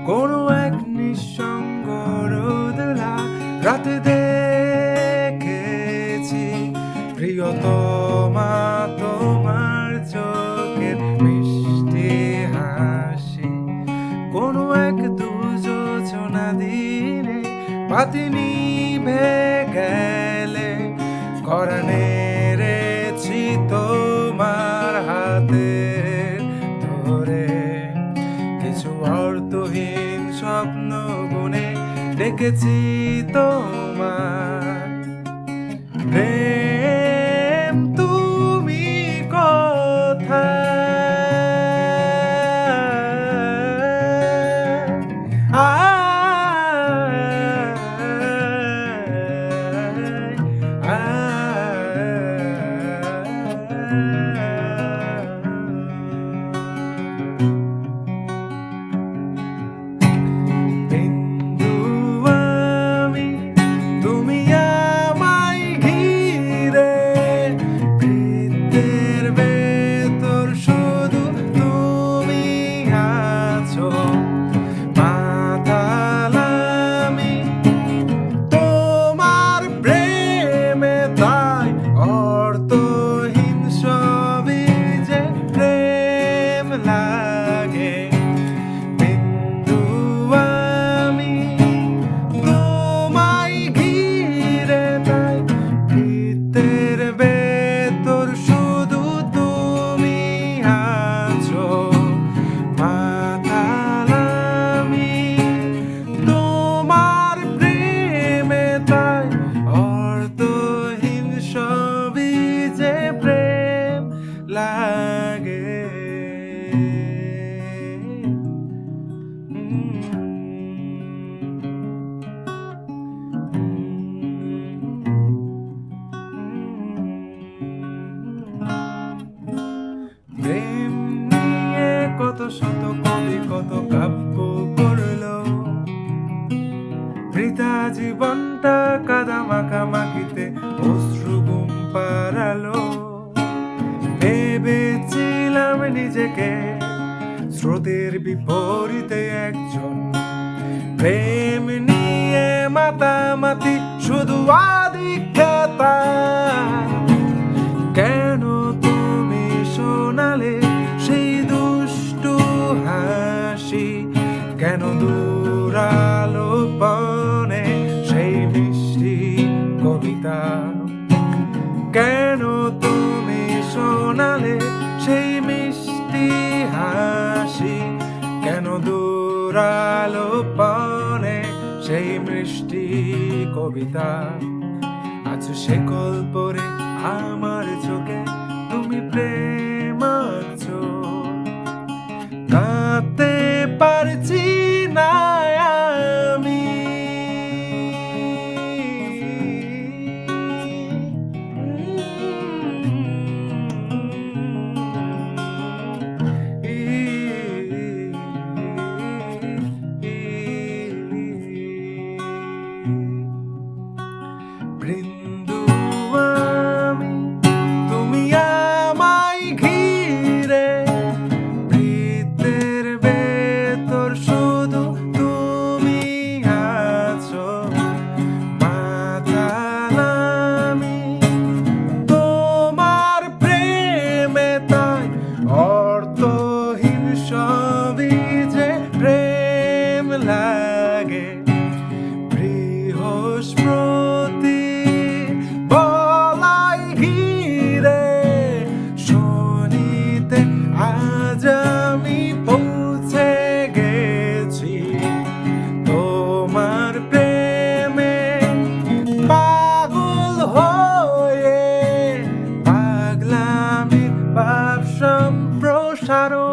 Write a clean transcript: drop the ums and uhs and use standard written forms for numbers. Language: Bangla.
কোনো এক নিঃসঙ্গ রোদলা রাতে দেখেছি প্রিয়তমা তোমার চোখের মিষ্টি হাসি। কোনো এক দুযোচনা দিনে বাতি নিভে গেলে করা নেড়েছি তোমার হাতে ধরে। কিছু অর্থহীন স্বপ্ন গুনে দেখেছি তোমার প্রেম তুমি কোথায়? বিন্দু আমি, তুমি আমায় ঘিরে, বৃত্তের ভেতর শুধু তুমি আছো। মাতাল আমি তোমার প্রেমে, তাই অর্থহীন সবই যে প্রেম লাগে। বিন্দু আমি, তোমায় ঘিরে, তাই বৃত্তের ভেতর শুধু তুমি আছো। মাতাল আমি তোমার প্রেমে, তাই অর্থহীন সবই যে প্রেম লাগে। প্রেম নিয়ে কত শত কবি কত কাব্য করলো, বৃথা জীবনটা কাদা মাখামাখিতে অশ্রু ঘুম পাড়ালো। ভেবেছিলাম নিজেকে স্রোতের বিপরীতে একজন, প্রেম নিয়ে মাতামাতি শুধু আধিক্যতা। কেন তুমি শোনালে সেই দুষ্টু হাসি? কেন দূরালো পনে সেই মিষ্টি কবিতা? কেন তুমি শোনালে সেই মিষ্টি হাসি? কেন দূরালো পনে সেই মিষ্টি কবিতা? আছো সে গল্পরে আমার চোখে তুমি প্রেম আঁকছো, কাঁদতে পারছি না আমি। বৃন্দু আমি, তুমি আমায় ঘিরে, বৃত্তের ভেতর শুধু তুমি আছো। মাতাল আমি তোমার প্রেমে, তাই অর্থহীন সবই যে প্রেম লাগে। বৃহস্পতি বলাই ঘিরে, শনিতে আজ আমি পৌঁছে গেছি তোমার প্রেমে। পাগল হয়ে পাগলামির ভাব সম্প্রসারণ